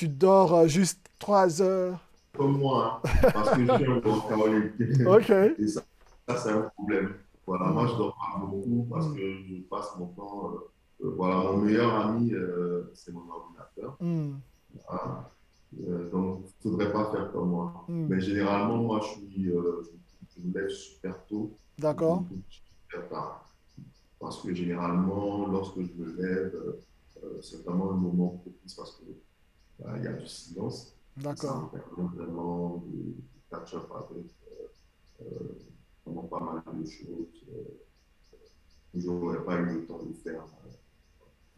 dors juste 3 heures? Comme moi, hein, parce que je suis un workaholic. Ok. Et ça c'est un problème. Voilà, moi, je Hmm, dors pas beaucoup parce hmm, que je passe mon temps. Voilà, mon meilleur ami, c'est mon ordinateur. hmm, Voilà. Donc, il ne faudrait pas faire comme moi. hmm. Mais généralement, moi, je me lève super tôt et je me D'accord. couche super tard. Parce que généralement, lorsque je me lève, c'est vraiment un moment propice parce que il y a du silence et ça D'accord. me permet vraiment de catch up avec vraiment pas mal de choses que je n'aurais pas eu le temps de faire.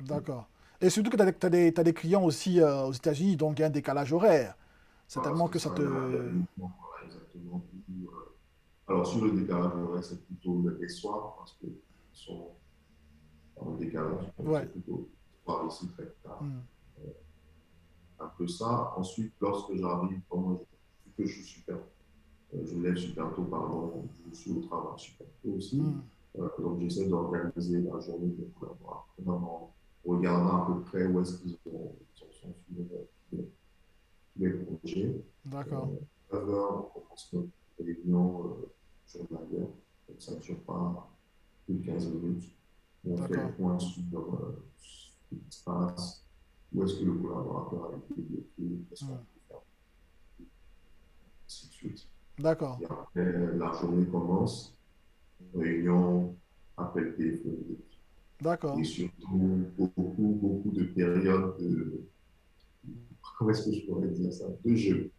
D'accord. Et surtout que t'as des clients aussi aux États-Unis, donc il y a un décalage horaire. Voilà, Certainement c'est que ça ça, il y a te. des mouvements, voilà, exactement. Alors, sur le décalage horaire, c'est plutôt les soirs parce qu'ils sont en décalage, donc Ouais. c'est plutôt soir ici très tard. Hmm, Un peu ça. Ensuite, lorsque j'arrive, comment vu que je suis super, je me lève super tôt, pardon, je suis au travail super tôt aussi. hmm. Donc, j'essaie d'organiser la journée de collaborateurs en regardant à peu près où est-ce qu'ils sont sur les projets. D'accord. Euh, 9 heures, on commence notre réunion journalière. Donc, ça ne dure pas plus de 15 minutes. On fait le D'accord. point sur ce qui se passe, où est-ce que le collaborateur a été bloqué, qu'est-ce qu'on Hmm. peut faire, ainsi de suite. D'accord. Et après, la journée commence, réunion, appel téléphonique, et D'accord. surtout beaucoup de périodes de, comment est-ce que je pourrais dire ça, de jeu.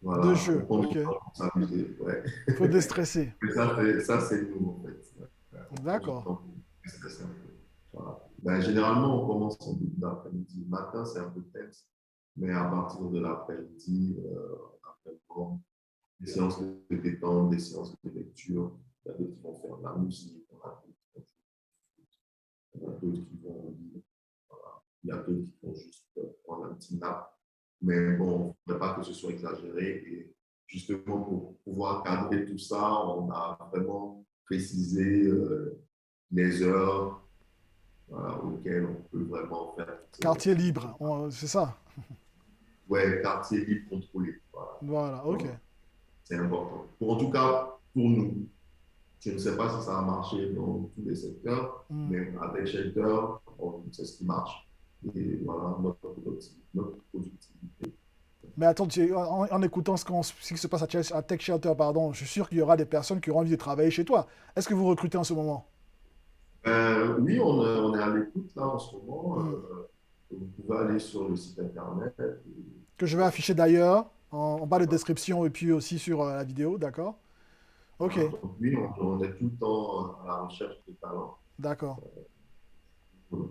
Deux Voilà, on jeux. prend du Ok. temps pour s'amuser. Ouais. Faut déstresser. Mais ça c'est nous en fait. Ouais, on prend du D'accord. temps pour stresser un peu. Voilà. Ben, généralement, on commence en début d'après-midi. Le matin, c'est un peu tense, mais à partir de l'après-midi, on a vraiment des séances de détente, des séances de lecture. Il y a d'autres qui vont faire de la musique, il y a d'autres qui vont lire. Voilà. Il y a d'autres qui vont juste prendre un petit nap. Mais bon, il ne faudrait pas que ce soit exagéré. Et justement, pour pouvoir cadrer tout ça, on a vraiment précisé les heures voilà, auxquelles on peut vraiment faire ces Quartier activités. libre. C'est ça. Ouais, quartier libre contrôlé. Voilà. Voilà. Ok. Donc, c'est important. En tout cas, pour nous, je ne sais pas si ça a marché dans tous les secteurs, Hmm. mais avec Shelter, c'est ce qui marche. et voilà, notre productivité. Mais attends, en écoutant ce qui se passe à Tech Shelter, pardon, je suis sûr qu'il y aura des personnes qui auront envie de travailler chez toi. Est-ce que vous recrutez en ce moment? Oui, on est à l'écoute là en ce moment. Hmm. Vous pouvez aller sur le site internet. Que je vais afficher d'ailleurs en bas de description et puis aussi sur la vidéo, d'accord? Ok, Voilà. Donc oui, on est tout le temps à la recherche de talents. d'accord, Vraiment,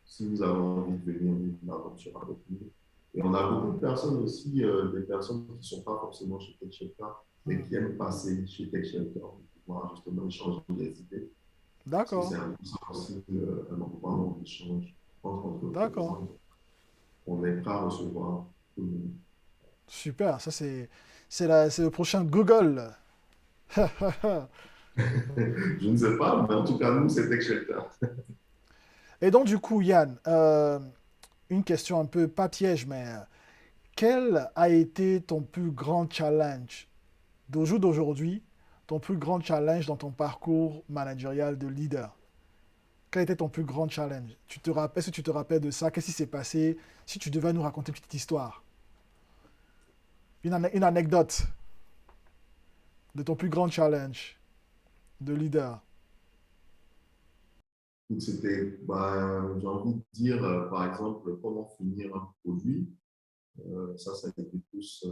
si vous avez envie de venir vivre une aventure avec nous. Et on a beaucoup de personnes aussi, des personnes qui ne sont pas forcément chez Tech Shelter, mais hmm, qui aiment passer chez Tech Shelter pour pouvoir justement échanger des idées. Parce que d'accord, c'est un peu ça aussi un endroit où on échange entre d'accord. entrepreneurs. On est prêt à recevoir tout le monde. Super, ça c'est le prochain Google. Je ne sais pas, mais en tout cas, nous, c'est Tech Shelter. Et donc du coup, Yann, une question un peu pas piège, mais quel a été ton plus grand challenge d'aujourd'hui, ton plus grand challenge dans ton parcours managérial de leader? Quel était ton plus grand challenge? Est-ce que tu te rappelles de ça? Qu'est-ce qui s'est passé? Si tu devais nous raconter une petite histoire, une anecdote de ton plus grand challenge de leader. Donc, c'était, bah, j'ai envie de dire, par exemple, comment finir un produit. Ça a été plus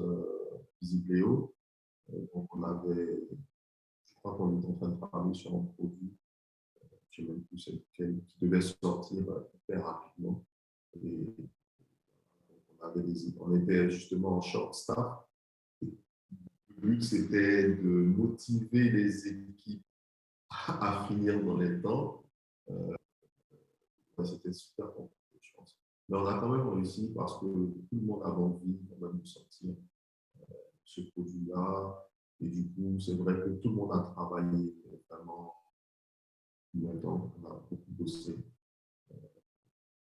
Visibléo. Donc, on avait, je crois qu'on était en train de travailler sur un produit, je ne sais même plus c'est lequel, qui devait sortir très rapidement. Et on était justement en short staff. Et le but, c'était de motiver les équipes à finir dans les temps. C'était super compliqué, je pense. Mais on a quand même réussi parce que tout le monde avait envie quand même de sortir ce produit-là. Et du coup, c'est vrai que tout le monde a travaillé vraiment longtemps. On a beaucoup bossé.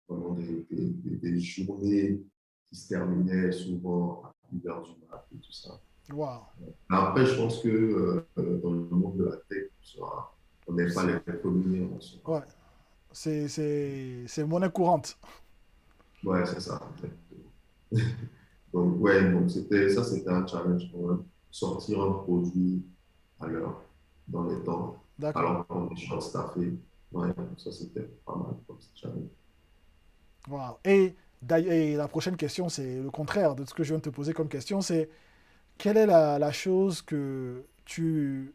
Vraiment des journées qui se terminaient souvent à 1 heure du mat et tout ça. Waouh. Après, je pense que dans le monde de la tech, on n'est pas les premiers en soi. Ouais, c'est monnaie courante. Ouais, c'est ça. Donc, ouais, donc c'était un challenge quand même. Sortir un produit à l'heure, dans les temps, D'accord. alors qu'on est short staffé. Ouais, ça c'était pas mal comme challenge. Waouh. Et la prochaine question, c'est le contraire de ce que je viens de te poser comme question. C'est quelle est la chose que you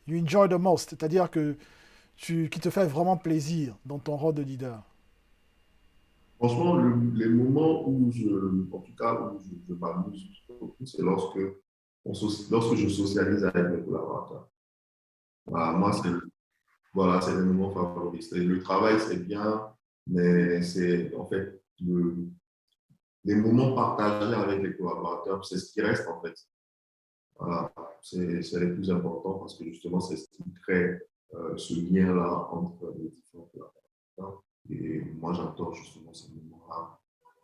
enjoy the most, c'est-à-dire qui te fait vraiment plaisir dans ton rôle de leader? Franchement, les moments où en tout cas, où je m'amuse beaucoup, c'est lorsque je socialise avec mes collaborateurs. Voilà, moi, voilà, c'est les moments favoris. Le travail, c'est bien, mais c'est en fait les moments partagés avec les collaborateurs, c'est ce qui reste en fait. Voilà, c'est les plus importants parce que justement, c'est ce qui crée ce lien-là entre les différents collaborateurs. Et moi, j'adore justement ces moments-là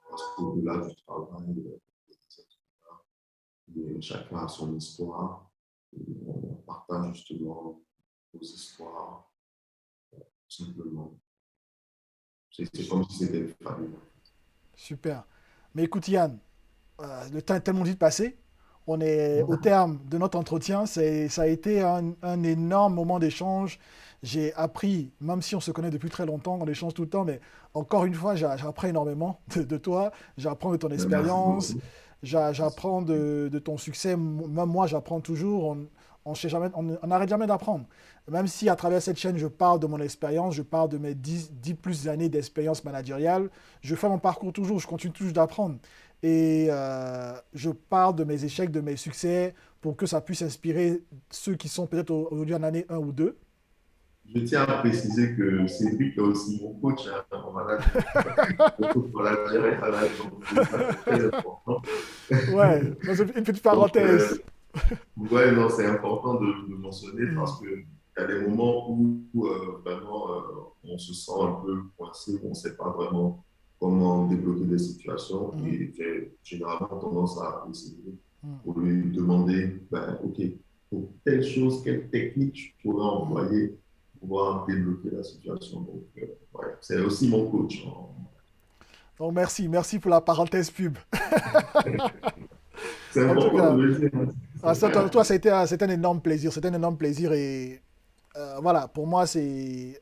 parce qu'au-delà du travail, chacun a son histoire. Et on partage justement nos histoires, tout simplement. C'est comme si c'était une famille. Super. Mais écoute, Yann, le temps est tellement vite passé. On est au terme de notre entretien. Ça a été un énorme moment d'échange. J'ai appris, même si on se connaît depuis très longtemps, on échange tout le temps, mais encore une fois, j'apprends énormément de toi. J'apprends de ton Merci expérience. beaucoup. J'apprends de ton succès. Même moi, j'apprends toujours. On n'arrête jamais d'apprendre. Même si à travers cette chaîne, je parle de mon expérience, je parle de mes 10 plus années d'expérience managériale, je fais mon parcours toujours, je continue toujours d'apprendre. Et je parle de mes échecs, de mes succès, pour que ça puisse inspirer ceux qui sont peut-être aujourd'hui en année un ou 2. Je tiens à préciser que Cédric est aussi mon coach, hein, mon manager. Mon coach manager, donc ça c'est très important. Ouais, donc c'est une petite Donc, parenthèse. ouais, non, c'est important de mentionner parce qu'il y a des moments où vraiment on se sent un peu coincé, on ne sait pas vraiment comment débloquer des situations Mhm, et j'ai généralement tendance à essayer mhm, pour lui demander, ben, OK, pour telle chose, quelle technique je pourrais mhm. employer pour pouvoir débloquer la situation. Donc, Ouais, c'est aussi mon coach. Donc, merci pour la parenthèse pub. C'est En tout important cas, de le dire, hein. toi, c'était un énorme plaisir. C'était un énorme plaisir et voilà, pour moi,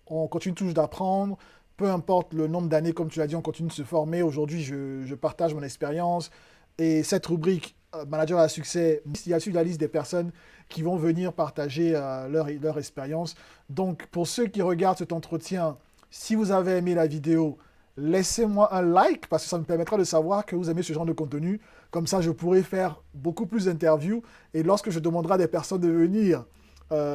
on continue toujours d'apprendre. Peu importe le nombre d'années, comme tu l'as dit, on continue de se former. Aujourd'hui, je partage mon expérience. Et cette rubrique, Manager à succès, il y a sur la liste des personnes qui vont venir partager leur expérience. Donc, pour ceux qui regardent cet entretien, si vous avez aimé la vidéo, laissez-moi un like parce que ça me permettra de savoir que vous aimez ce genre de contenu. Comme ça, je pourrai faire beaucoup plus d'interviews. Et lorsque je demanderai à des personnes de venir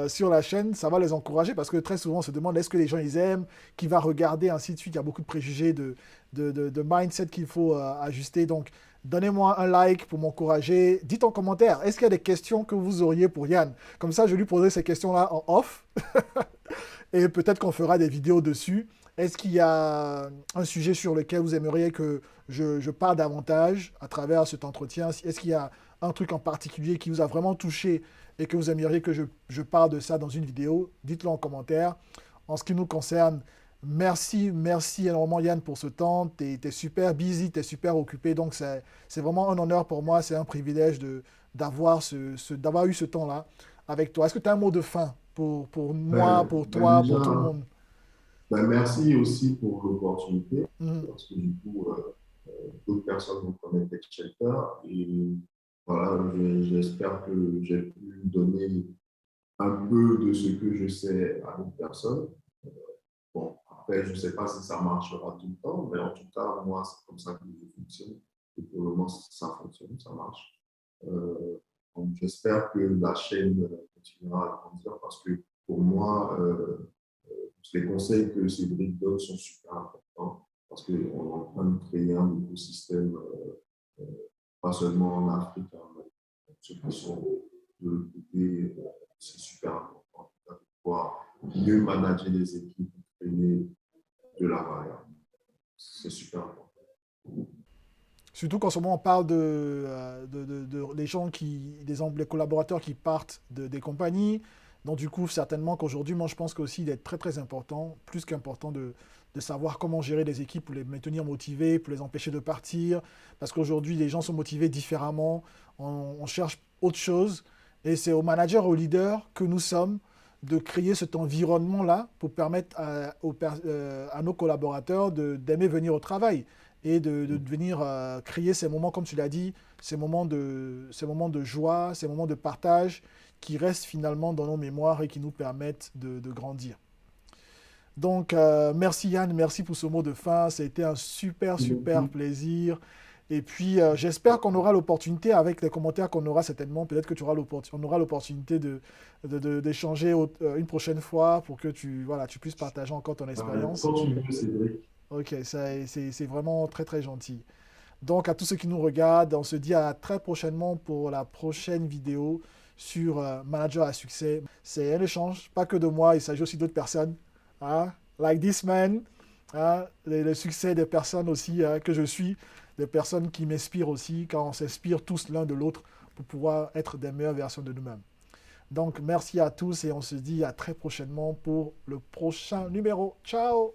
sur la chaîne, ça va les encourager parce que très souvent on se demande est-ce que les gens ils aiment, qui va regarder, ainsi de suite. Il y a beaucoup de préjugés, de mindset qu'il faut ajuster. Donc, donnez-moi un like pour m'encourager. Dites en commentaire, est-ce qu'il y a des questions que vous auriez pour Yann? Comme ça, je lui poserai ces questions-là en off et peut-être qu'on fera des vidéos dessus. Est-ce qu'il y a un sujet sur lequel vous aimeriez que je parle davantage à travers cet entretien? Est-ce qu'il y a un truc en particulier qui vous a vraiment touché et que vous aimeriez que je parle de ça dans une vidéo? Dites-le en commentaire. En ce qui nous concerne, merci énormément Yann pour ce temps. Tu es super busy, tu es super occupé. Donc c'est vraiment un honneur pour moi, c'est un privilège d'avoir eu ce temps-là avec toi. Est-ce que tu as un mot de fin pour moi, pour toi, pour tout le Déjà, monde? merci aussi pour l'opportunité, Mhm. parce que du coup, d'autres personnes vont connaître Tech Shelter. Et voilà, j'espère que j'ai pu donner un peu de ce que je sais à d'autres personnes. Bon, après, je ne sais pas si ça marchera tout le temps, mais en tout cas, moi, c'est comme ça que je fonctionne. Et pour le moment, ça fonctionne, ça marche. Donc, j'espère que la chaîne continuera à grandir parce que pour moi, les conseils que Cédric donne sont super importants parce qu'on est en train de créer un écosystème, pas seulement en Afrique, hein, mais ceux qui sont de l'autre côté, c'est super important de pouvoir mieux manager les équipes, créer de la valeur. C'est super important. Surtout qu'en ce moment, on parle les gens les collaborateurs qui partent des compagnies. Donc, du coup, certainement qu'aujourd'hui, moi, je pense qu'aussi, il est très, très important, plus qu'important, de savoir comment gérer les équipes pour les maintenir motivés, pour les empêcher de partir. Parce qu'aujourd'hui, les gens sont motivés différemment. On cherche autre chose. Et c'est aux managers, aux leaders que nous sommes de créer cet environnement-là pour permettre à nos collaborateurs d'aimer venir au travail et de venir créer ces moments, comme tu l'as dit, ces moments de joie, ces moments de partage qui restent finalement dans nos mémoires et qui nous permettent de grandir. Donc, merci Yann, merci pour ce mot de fin. C'était un super, super plaisir. Et puis, j'espère qu'on aura l'opportunité, avec les commentaires qu'on aura certainement, peut-être que on aura l'opportunité d'échanger une prochaine fois pour que voilà, tu puisses partager encore ton expérience. Quand tu veux, Cédric. Ok, c'est vraiment très très gentil. Donc à tous ceux qui nous regardent, on se dit à très prochainement pour la prochaine vidéo sur Manager à succès. C'est un échange, pas que de moi, il s'agit aussi d'autres personnes. Hein, like this man, hein, le succès des personnes aussi que je suis, des personnes qui m'inspirent aussi, quand on s'inspire tous l'un de l'autre pour pouvoir être des meilleures versions de nous-mêmes. Donc merci à tous et on se dit à très prochainement pour le prochain numéro. Ciao!